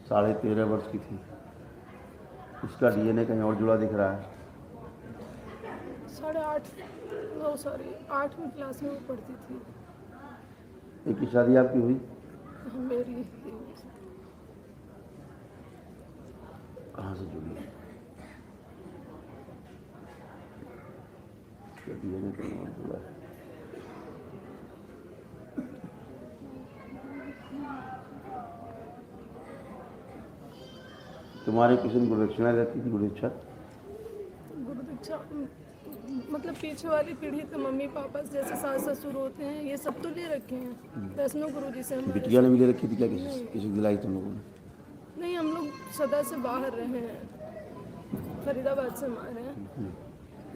13.5 वर्ष की थी। उसका डीएनए कहीं और जुड़ा दिख रहा है। 8वीं क्लास में वो पढ़ती थी। एक की शादी आपकी हुई? मेरी कहाँ से जुड़ी है? उसका डीएनए कहीं और जुड़ा है। तुम्हारे किसी ने गुरुदक्षिणा रहती थी? गुरुदीक्षा मतलब पीछे वाली पीढ़ी तो मम्मी पापा से जैसे सास ससुर होते हैं ये सब तो ले रखे हैं। वैष्णो गुरु जी से हमारे बिटिया ने भी ले रखी थी क्या? किसी दिलाई तुम लोगों ने? नहीं, हम लोग सदा से बाहर रहे हैं, फरीदाबाद से हमारे हैं,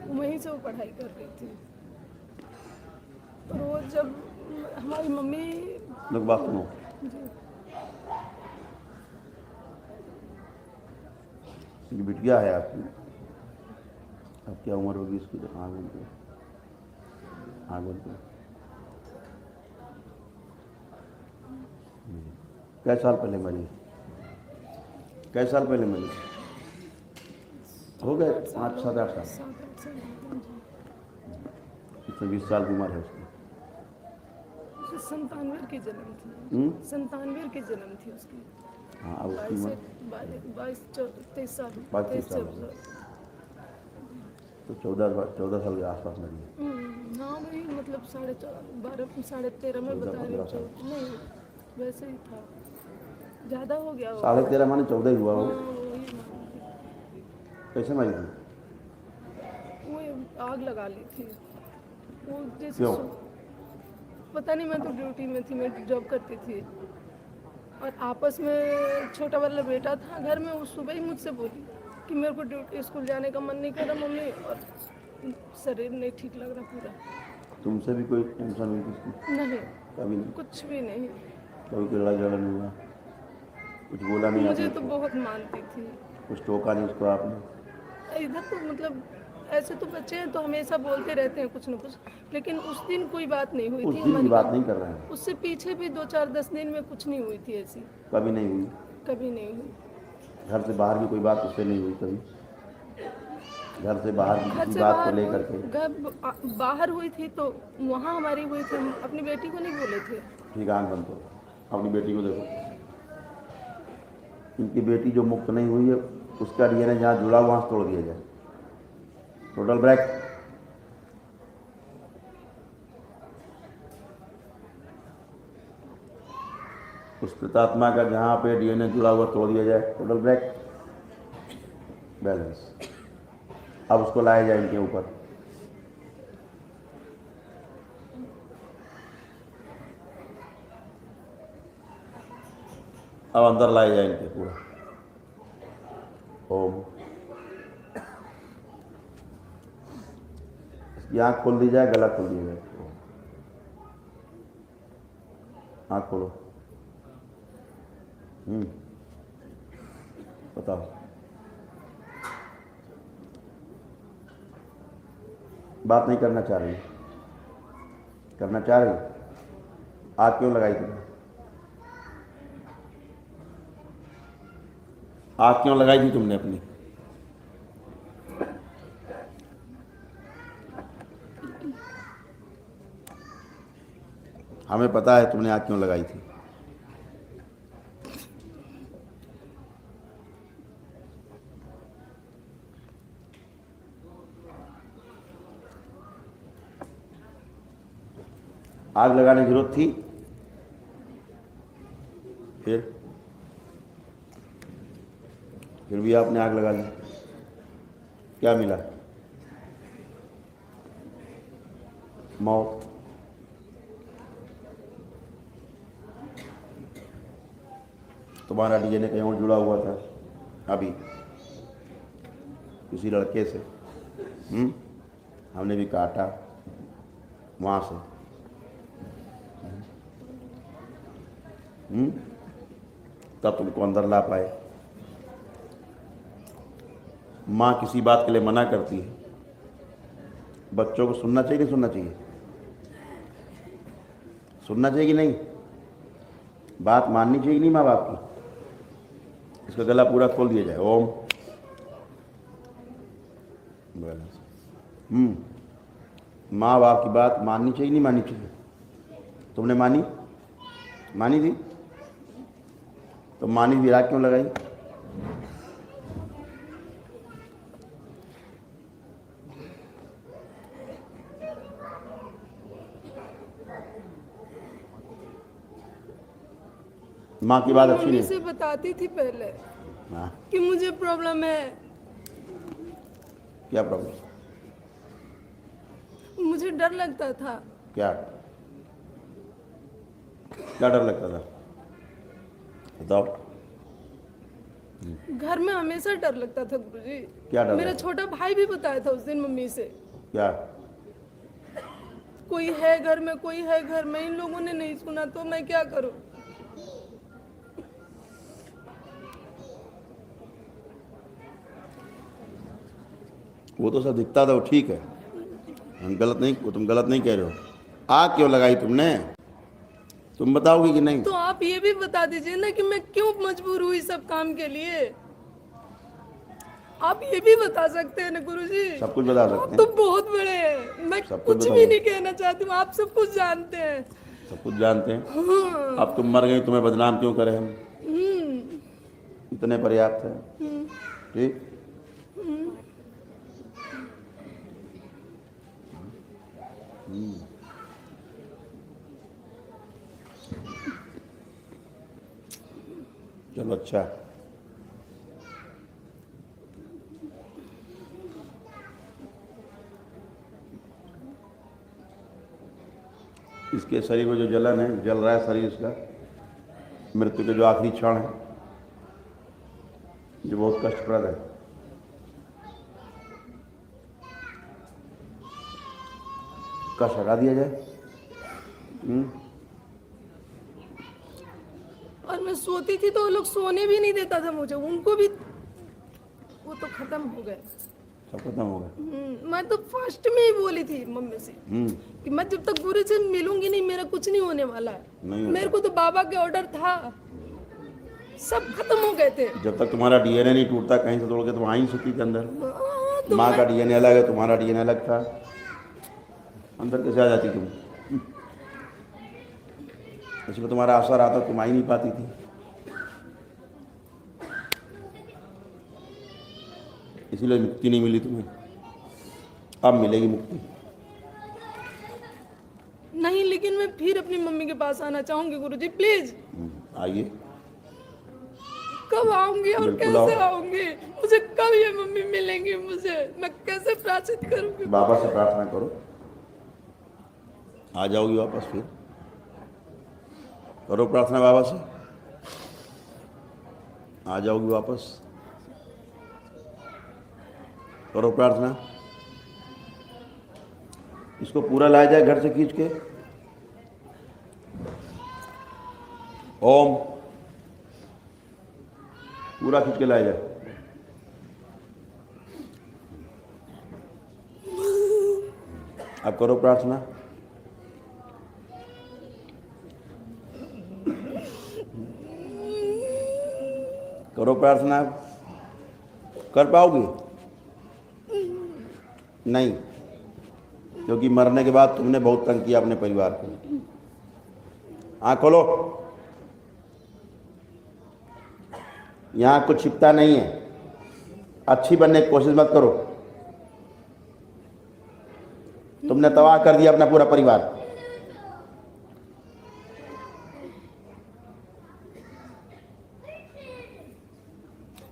वहीं से वो पढ़ाई कर रही थी। और वो जब हमारी मम्मी लोग बात सुनो। ये बिटिया है आपकी, अब क्या उम्र होगी इसकी? तो हाँ बोलते, हाँ बोलते। कै साल पहले मरी? कै साल पहले मरी? हो गए 5-7-8 साल। इसमें 20 साल की उम्र है उसकी। 97 की जन्म थी। 97 की जन्म थी उसकी। हाँ, अब उसकी उम्र 22-23 साल। 22-23 साल हो गए। तो 14 साल के आसपास मरी है। हाँ वही, मतलब 12-13 में बता रही हूँ। नहीं, वैसे ही था, ज़्यादा हो गया। 13.5 माने 14 ही हुआ वो। कैसे मरी थी? वो आग लगा ली थी वो। जैसे क्यों? पता नहीं, मैं तो ड्यूटी में थी, मैं जॉब करती थी, और आपस में छोटा वाला बेटा था घर में, वो सुबह ही मुझसे बोली कि मेरे को ड्यूटी स्कूल जाने का मन नहीं कर रहा मम्मी, और शरीर नहीं ठीक लग रहा पूरा। तुमसे भी कोई टेंशन हुई थी? नहीं, कभी नहीं? कुछ भी नहीं। कभी कोई लड़ाई झगड़ा नहीं हुआ? कुछ बोला नहीं मुझे आपने? तो बहुत मानती थी। कुछ टोका नहीं उसको आपने? इधर तो मतलब ऐसे तो बच्चे हैं तो हमेशा बोलते रहते हैं कुछ न कुछ, लेकिन उस दिन कोई बात नहीं हुई उस थी दिन की हमारी। बात नहीं कर रहे हैं, उससे पीछे भी 2-4-10 दिन में कुछ नहीं हुई थी ऐसी। कभी नहीं हुई? कभी नहीं हुई। घर से बाहर भी कोई बात उससे नहीं हुई कभी? घर से बाहर की घर किसी से बात को लेकर के? घर बाहर हुई थी तो वहाँ हमारी हुई थी, हम अपनी बेटी को नहीं बोले थे। ठीक, आँख बंद करो, अपनी बेटी को देखो। इनकी बेटी जो मुक्त नहीं हुई है, उसका डीएनए जहाँ जुड़ा वहाँ से तोड़ दिया जाए। Total break. उस प्रेतात्मा का जहाँ पे डीएनए जुड़ा हुआ तोड़ दिया जाए। Total break. बैलेंस। अब उसको लाया जाए इनके ऊपर। अब अंदर लाया जाए इनके पूरा। ओम। इसकी आँख खोल दी जाए, गला खोल दिया जाए। आँख खोलो। बताओ। बात नहीं करना चाह रही? करना चाह रही? आग क्यों लगाई तुमने? आग क्यों लगाई थी तुमने अपनी? हमें पता है तुमने आग क्यों लगाई थी। आग लगाने की जरूरत थी? फिर भी आपने आग लगा ली। क्या मिला? मौत। तुम्हारा डीएनए कहीं और जुड़ा हुआ था अभी किसी लड़के से। हमने भी काटा वहाँ से। तब तुमको अंदर ला पाए। माँ किसी बात के लिए मना करती है, बच्चों को सुनना चाहिए कि सुनना चाहिए? सुनना चाहिए कि नहीं? बात माननी चाहिए कि नहीं माँ बाप की? इसका गला पूरा खोल दिया जाए। ओम। माँ बाप की बात माननी चाहिए, नहीं माननी चाहिए? तुमने मानी? मानी थी तो मानी विराग क्यों लगाई? माँ की बात अच्छी मम्मी नहीं। से बताती थी पहले हाँ, कि मुझे प्रॉब्लम है, क्या प्रॉब्लम? मुझे डर लगता था। क्या क्या डर लगता था? बताओ। घर में हमेशा डर लगता था गुरुजी। क्या डर मेरा लगता? छोटा भाई भी बताया था उस दिन मम्मी से, क्या? कोई है घर में, कोई है घर में। इन लोगों ने नहीं सुना तो मैं क्या करूं? वो तो सब दिखता था, वो ठीक है, हम गलत नहीं, वो तुम गलत नहीं कह रहे हो। आग क्यों लगाई तुमने? तुम बताओगी कि नहीं? तो आप ये भी बता दीजिए ना कि मैं क्यों मजबूर हुई सब काम के लिए। आप ये भी बता सकते हैं ना गुरुजी। सब कुछ बता आप सकते तो हैं, बहुत बड़े हैं, मैं सब कुछ कुछ भी बताओगे। नहीं कहना चाहती हूँ, आप सब कुछ जानते हैं। सब कुछ जानते हैं। हाँ। अब तुम मर गई, तुम्हें बदनाम क्यों करें हम? हम्म, इतने पर्याप्त है। हम्म, ठीक। चलो अच्छा। इसके शरीर में जो जलन है, जल रहा है शरीर इसका, मृत्यु के जो आखिरी क्षण है, जो बहुत कष्टप्रद है। कष्ट हटा दिया जाए। और मैं सोती थी तो वो लोग सोने भी नहीं देता था मुझे, उनको भी वो तो खत्म हो गए। सब खत्म हो गया। मैं तो फर्स्ट में ही बोली थी मम्मी से कि मैं जब तक गुरु से मिलूंगी नहीं, मेरा कुछ नहीं होने वाला है। नहीं होता। मेरे को तो बाबा के ऑर्डर था, सब खत्म हो गए थे। जब तक तुम्हारा डीएनए नहीं टूटता, कहीं से तोड़ के तुम आ ही नहीं सकती थी अंदर। तो माँ का डीएनए अलग है, तुम्हारा डीएनए अलग था, अंदर कैसे आ जाती तुम? इसमें तुम्हारा असर आता, तुम आ ही नहीं पाती थी। इसीलिए मुक्ति नहीं मिली तुम्हें। अब मिलेगी मुक्ति। नहीं, लेकिन मैं फिर अपनी मम्मी के पास आना चाहूंगी गुरुजी, प्लीज। आइए। कब आऊंगी और बिल्कुल कैसे आओ। आऊंगी? मुझे कब ये मम्मी मिलेंगी? मुझे मैं कैसे प्राचित करूंगी? बाबा से प्रार्थना करो, आ जाओगी वापस। फिर करो प्रार्थना बाबा से, आ जाओगी वापस। करो प्रार्थना। इसको पूरा लाया जाए घर से खींच के। ओम। पूरा खींच के लाया जाए। अब करो प्रार्थना। करो प्रार्थना। कर पाओगी? नहीं, क्योंकि मरने के बाद तुमने बहुत तंग किया अपने परिवार को। आँख खोलो। यहाँ कुछ छिपता नहीं है। अच्छी बनने की कोशिश मत करो। तुमने तबाह कर दिया अपना पूरा परिवार।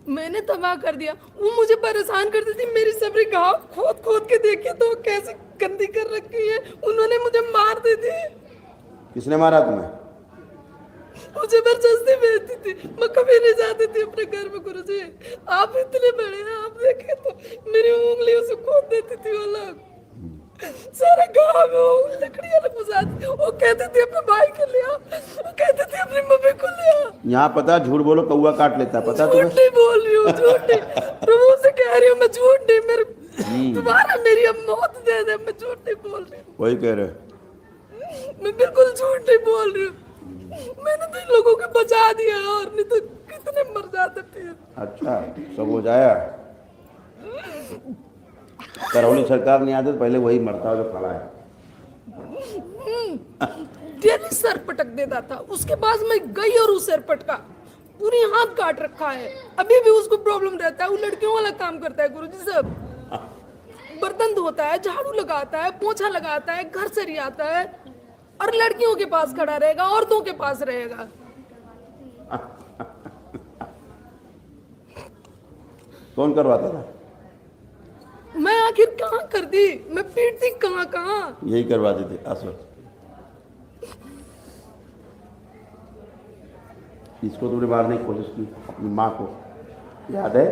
मैंने तबाह कर दिया। वो मुझे परेशान करती थी, मेरी सबरी घाव खोद खोद के देखिए तो कैसे गंदी कर रखी है। उन्होंने मुझे मार दी थी। किसने मारा तुम्हें? वो जबरदस्ती भेजती थी, मैं कभी नहीं जाती थी अपने घर में। गुरुजी आप इतने बड़े हैं, आप देखे तो मेरी उंगलियों से खोद देती थी वो लोग। सारा गाँव में वो लकड़ियाँ घुसाती। वो कहते थे अपने भाई को ले आओ, वो कहते थे अपनी मम्मी को ले आओ। यहाँ पता, झूठ बोलो कौवा काट लेता है, पता झूठ तुम्हें? नहीं बोल रही हूँ, झूठ नहीं। प्रभु से कह रही हूँ मैं, झूठ नहीं। मेरे दोबारा मेरी अब मौत दे दे, मैं झूठ नहीं बोल रही हूँ। वही कह रहे। मैं बिल्कुल झूठ नहीं बोल रही हूँ। मैंने तो इन लोगों को बचा दिया, और नहीं तो कितने मर जाते थे। अच्छा, सब हो जाया। करौली सरकार नहीं आती तो पहले वही मरता जो खड़ा है। डेली सर पटक देता था, उसके बाद मैं गई और उस सर पटका, पूरी हाथ काट रखा है। अभी भी उसको प्रॉब्लम रहता है, वो लड़कियों वाला काम करता है गुरुजी साहब। बर्तन धोता है, झाड़ू लगाता है, पोछा लगाता है, घर सरियाता है, और लड़कियों के पास खड़ा रहेगा, औरतों के पास रहेगा। कौन करवाता था? मैं आखिर कहाँ करती, मैं पीटती कहाँ कहाँ। यही करवाते थे असर। इसको तुमने मारने की कोशिश की अपनी माँ को, याद है?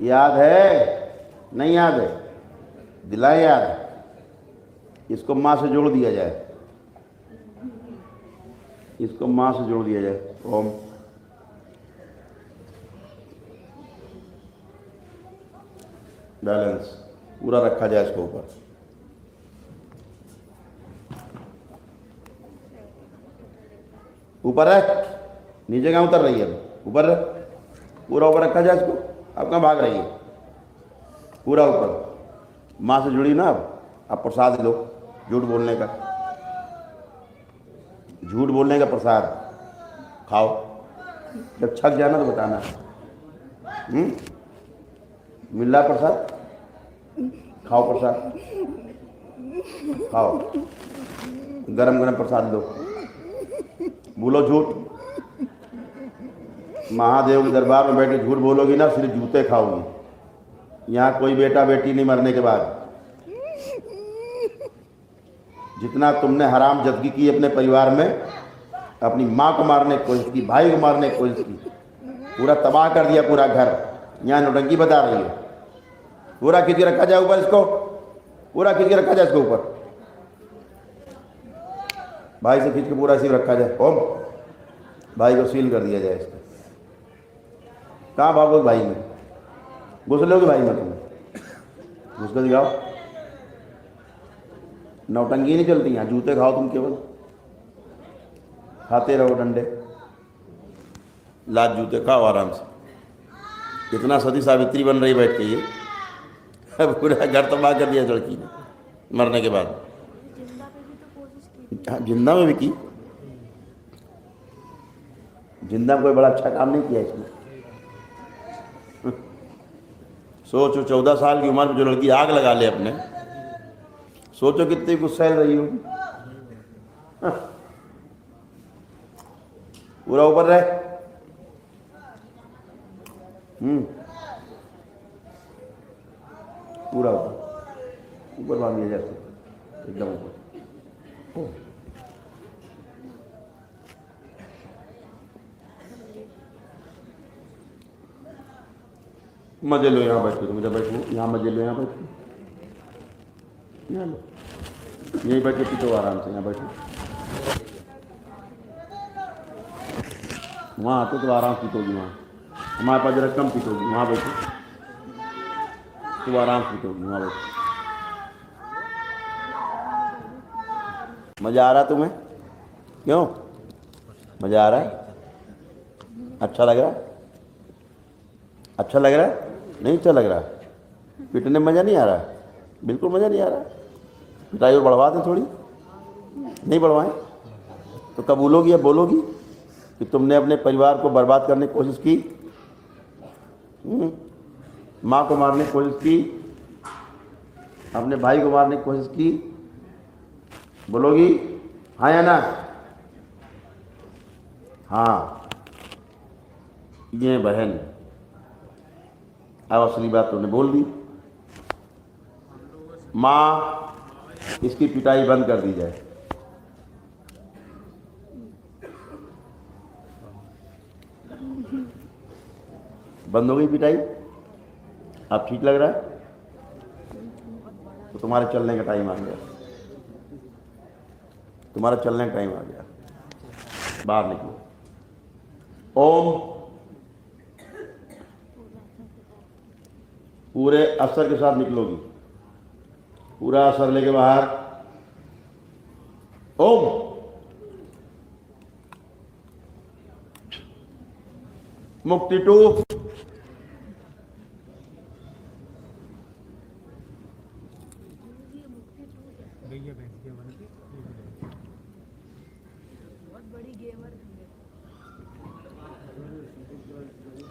याद है? नहीं याद है? दिलाए याद। इसको माँ से जोड़ दिया जाए, इसको माँ से जोड़ दिया जाए। ओम। बैलेंस पूरा रखा जाए इसको ऊपर। ऊपर है, नीचे कहाँ उतर रही है? ऊपर है, पूरा ऊपर रखा जाए इसको। अब कहाँ भाग रही है? पूरा ऊपर। माँ से जुड़ी ना। अब प्रसाद लो, झूठ बोलने का, झूठ बोलने का प्रसाद खाओ। जब छक जाना तो बताना। मिल रहा प्रसाद? खाओ प्रसाद, खाओ। गरम गरम प्रसाद लो। बोलो झूठ। महादेव के दरबार में बैठे झूठ बोलोगी ना, सिर्फ जूते खाओगी। यहाँ कोई बेटा बेटी नहीं मरने के बाद। जितना तुमने हराम जदगी की अपने परिवार में, अपनी माँ को मारने की कोशिश की, भाई को मारने की कोशिश की, पूरा तबाह कर दिया पूरा घर। यहाँ नौटंकी बता रही है। पूरा खींच के रखा जाए ऊपर इसको, पूरा खींच के रखा जाए इसको ऊपर। भाई से खींच के पूरा सील रखा जाए। ओम। भाई को सील कर दिया जाए इसको। कहाँ भागोगे भाई में? घुस लोगे भाई में? तुम घुस कर दिखाओ। नौटंकी नहीं चलती यहाँ, जूते खाओ तुम केवल। खाते रहो डंडे, लात जूते खाओ आराम से। इतना सती सावित्री बन रही बैठ के ये। पूरा घर तबाह कर दिया लड़की ने मरने के बाद। हाँ, जिंदा में भी की। जिंदा में कोई बड़ा अच्छा काम नहीं किया इसने। सोचो 14 साल की उम्र में जो लड़की आग लगा ले अपने, सोचो कितनी गुस्सैल रही होगी। पूरा ऊपर रहे। पूरा ऊपर, ऊपर बांध दिया जाए एकदम ऊपर। मजे लो यहाँ बैठ के। तुम इधर बैठो, यहाँ मजे लो, यहाँ बैठो, यहाँ लो, यहीं बैठ के पीटो आराम से। यहाँ बैठो, वहाँ आते तो आराम से पीटोगी। वहाँ हमारे पास जरा कम पीटोगी। वहाँ बैठो तो आराम से पीटोगी। वहाँ बैठो। मज़ा आ रहा तुम्हें? क्यों मज़ा आ रहा है? अच्छा लग रहा है? अच्छा लग रहा है? नहीं अच्छा लग रहा? पीटने में मज़ा नहीं आ रहा? बिल्कुल मज़ा नहीं आ रहा। पिटाई और बढ़वा दें थोड़ी? नहीं बढ़वाएं तो कबूलोगी या बोलोगी कि तुमने अपने परिवार को बर्बाद करने की कोशिश की, माँ को मारने की कोशिश की, अपने भाई को मारने की कोशिश की? बोलोगी हाँ या ना? हाँ। ये बहन, अब असली बात तुमने बोल दी। माँ, इसकी पिटाई बंद कर दी जाए। बंद हो गई पिटाई? अब ठीक लग रहा है? तो तुम्हारे चलने का टाइम आ गया। तुम्हारा चलने का टाइम आ गया। बाहर निकलो। ओम। पूरे असर के साथ निकलोगी। पूरा असर लेके बाहर। ओम। मुक्ति 2।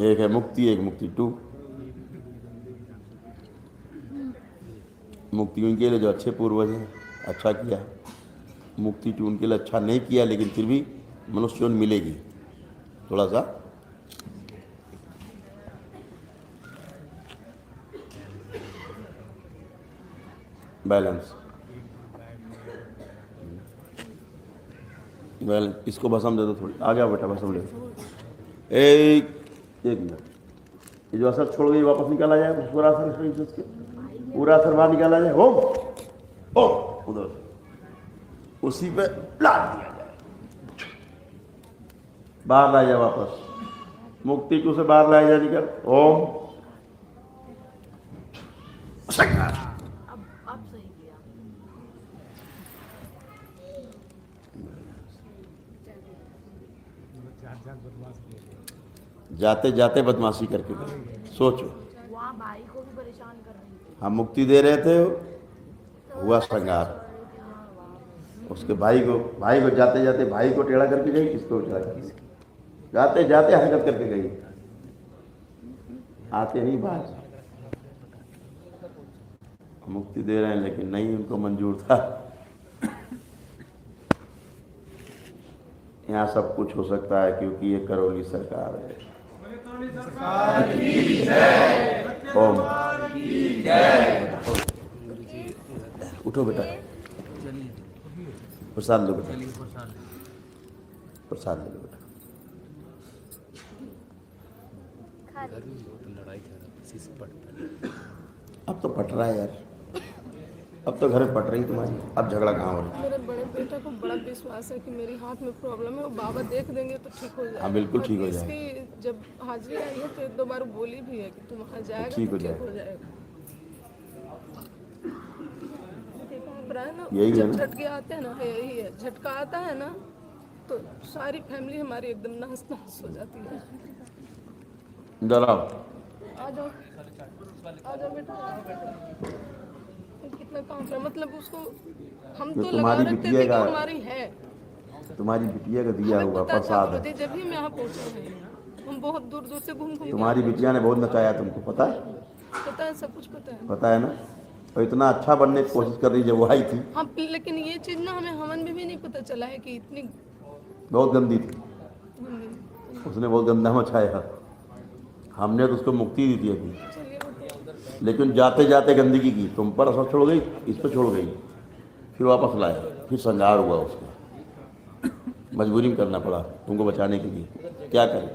एक है मुक्ति, एक मुक्ति 2। मुक्ति उनके लिए जो अच्छे पूर्वज हैं, अच्छा किया। मुक्ति 2 उनके लिए अच्छा नहीं किया, लेकिन फिर भी मनुष्य मिलेगी थोड़ा सा। Balance balance. इसको भसम दे दो थोड़ी, आ गया बेटा, भसम ले दो। एक मिनट, ये जो असर छोड़ गई वापस निकाला जाए, पूरा असर उसके पूरा असर बाहर निकाला जाए। हो उधर उसी पे ला दिया जाए, बाहर लाया जाए वापस। मुक्ति 2 से बाहर लाया जाए, निकल। ओम अब सही किया। जाते जाते बदमाशी करके गए। सोचो, वहाँ भाई को भी परेशान कर रही थी। हम मुक्ति दे रहे थे, हुआ श्रृंगार। उसके भाई को जाते जाते भाई को टेढ़ा करके गई, इसको टेढ़ा करके जाते जाते हरकत करके गई, आते नहीं बात। मुक्ति दे रहे हैं लेकिन नहीं उनको मंजूर था। यहाँ सब कुछ हो सकता है क्योंकि ये करौली सरकार है। ओम उठो बेटा, प्रसाद लो बेटा, प्रसाद ले लो बेटा। अब तो पट रहा है यार, अब तो घर में पट रही तुम्हारी, अब झगड़ा कहाँ हो रहा है? मेरे बड़े बेटे को बड़ा विश्वास है कि मेरी हाथ में प्रॉब्लम है, वो बाबा देख देंगे तो ठीक हो जाएगा। हाँ बिल्कुल ठीक हो जाएगा। इसकी जब हाजिरी आई है तो 1-2 बार बोली भी है कि तुम वहाँ जाएगा ठीक तो हो ठीक जाएगा। हो जाएगा। रहा है ना, यही है जब ना? झटके आते हैं ना, यही है, झटका आता है ना तो सारी फैमिली हमारी एकदम नहस नहस हो जाती है। इधर आओ। आ जाओ बेटा। कितना काम था, मतलब उसको हम ये तो लगा तुम्हारी रखते बिटिया थे कि का- हमारी है। तुम्हारी बिटिया का दिया हमें हुआ पता था प्रसाद है। गुरुजी, जब भी हम यहाँ पहुँचे हैं, हम बहुत दूर दूर से घूम घूम के तुम्हारी बिटिया ने बहुत नचाया तुमको, पता है? पता है, सब कुछ पता है। पता है ना? और इतना अच्छा बनने की कोशिश कर रही जब वो आई थी, हम लेकिन ये चीज़ ना हमें हवन में भी नहीं पता चला है कि इतनी बहुत गंदी थी। गंदी। उसने बहुत गंदा मचाया। हमने तो उसको मुक्ति दी थी अभी, चलिए बेटा। लेकिन जाते जाते गंदगी की, तुम पर असर छोड़ गई, इस पर छोड़ गई, फिर वापस लाया, फिर संगार हुआ उसको, मजबूरी में करना पड़ा तुमको बचाने के लिए। क्या करें?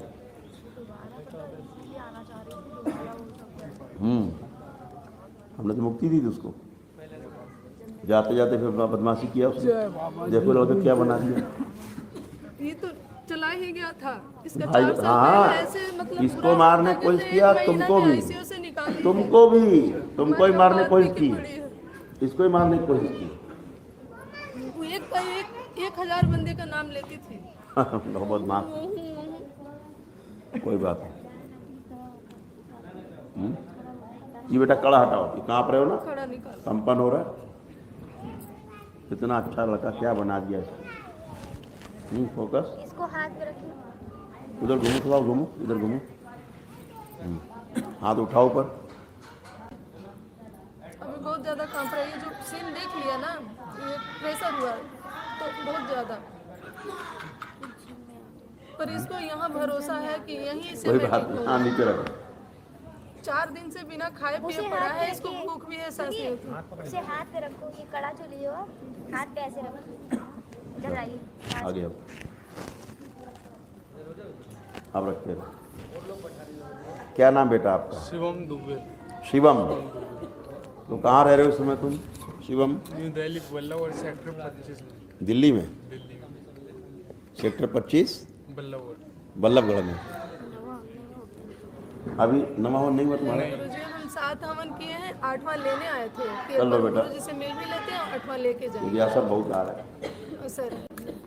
हमने तो मुक्ति दी थी उसको, जाते जाते फिर बदमाशी किया उसने। देखो लोग क्या बना दिया। ये तो चला ही गया था इसका भाई 4 साल हाँ, पहले ऐसे मतलब इसको बुरा मारने था, की कोशिश जैसे किया, 1 महीना तुमको में भी, ICU से निकाल दिया। तुमको ही मारने की कोशिश हमारी बात भी की, इसको ही मारने की कोशिश की। वो एक 1000 बंदे का नाम लेती थी। बहुत माफ, कोई बात नहीं। ये बेटा कड़ा हटाओ, ये कांप रहे हो ना, खड़ा निकाल। कंपन हो रहा है। इतना अच्छा लड़का क्या बना दिया इसको। फोकस, इसको हाथ में रखिए। उधर घूमो, थोड़ा घूमो, इधर घूमो। हाथ उठाओ ऊपर। अभी बहुत ज़्यादा कांप रहा है, ये जो सीन देख लिया ना, ये प्रेशर हुआ तो बहुत ज़्यादा, पर इसको यहाँ भरोसा है कि यहीं से कोई मैं बात ठीक नहीं, हूँ। हाँ नीचे रखो। 4 दिन से बिना खाए पिए पड़ा है, इसको भूख भी एहसास नहीं होती। इसे हाथ पे रखो, ये कड़ा जो लिए हो हाथ पे ऐसे रखो। इधर आइए। आगे अब रखते रहो। क्या नाम बेटा आपका? शिवम दुबे। शिवम। तो कहाँ रह रहे हो इस समय तुम शिवम? न्यू दिल्ली बल्लभगढ़ सेक्टर 25 में। दिल्ली में? दिल्ली में सेक्टर 25 बल्लभगढ़। बल्लभगढ़ में। अभी नवा हवन नहीं हुआ तुम्हारा? गुरुजी हम 7 हवन किए हैं 8वां लेने आए थे कि चलो अपन बेटा। गुरुजी से मिल भी लेते हैं और 8वां लेके जाएंगे। मुझे सब बहुत आ रहा है सर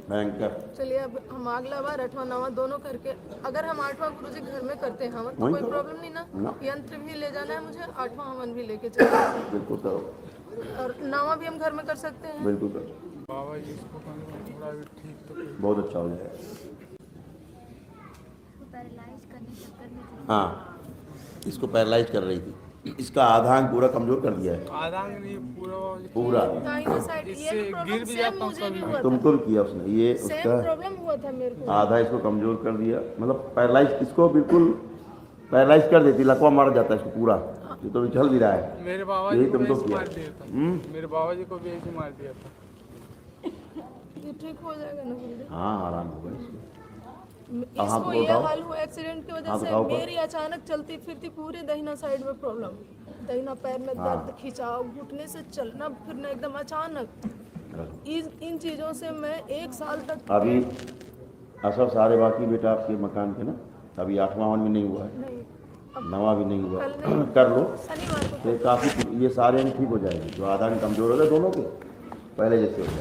भयंकर। चलिए अब हम अगला बार 8वां 9वां दोनों करके, अगर हम 8वां गुरुजी घर में करते हैं हवन तो वहीं कोई करो। प्रॉब्लम नहीं ना। ना। यंत्र भी ले जाना है मुझे, 8वां हवन भी लेके चलना है बिल्कुल करो, और 9वां भी हम घर में कर सकते हैं। बिल्कुल करो, बाबा जी इसको थोड़ा भी ठीक तो करो। बहुत अच्छा हो जाएगा। पैरालाइज करने के चक्कर में थी। हाँ, इसको पैरालाइज कर रही थी, इसका आधा अंग पूरा कमजोर कर दिया है आधा अंग नहीं पूरा बाबा जी। पूरा। दाहिने साइड ये इससे भी गिर प्रॉब्लम भी सेम जाता हूँ मुझे भी कभी। हुआ तुमको था, भी किया उसने, ये सेम उसका प्रॉब्लम हुआ था मेरे को। आधा इसको कमजोर कर दिया, मतलब पैरालाइज, इसको बिल्कुल पैरालाइज कर देती, लकवा मार जाता है इसको पूरा। ये तो चल भी रहा है, मेरे बाबा जी यही को भी तुमको ऐसे किया। मार दिया था। मेरे बाबा जी को भी ऐसे मार दिया था। ये ठीक हो जाएगा ना गुरुजी? हाँ आराम होगा इसको। हाँ, इसको तो ये बताओ। हाल हुआ एक्सीडेंट की वजह हाँ, से, बताओ पर। मेरी अचानक चलती फिरती पूरे दाहिना साइड में प्रॉब्लम, दाहिना पैर में हाँ। दर्द, खिंचाव, घुटने से चलना फिरना एकदम अचानक। इन चीज़ों से मैं 1 साल तक अभी असर सारे बाकी बेटा आपके मकान के ना, अभी 8वां हवन भी नहीं हुआ है, नहीं, अब 9वां भी नहीं हुआ, कल नहीं। कर लो शनिवार को तो काफ़ी ये सारे अंग ठीक हो जाएंगे। जो आधा अंग कमजोर हो गए दोनों के, पहले जैसे हो जाए।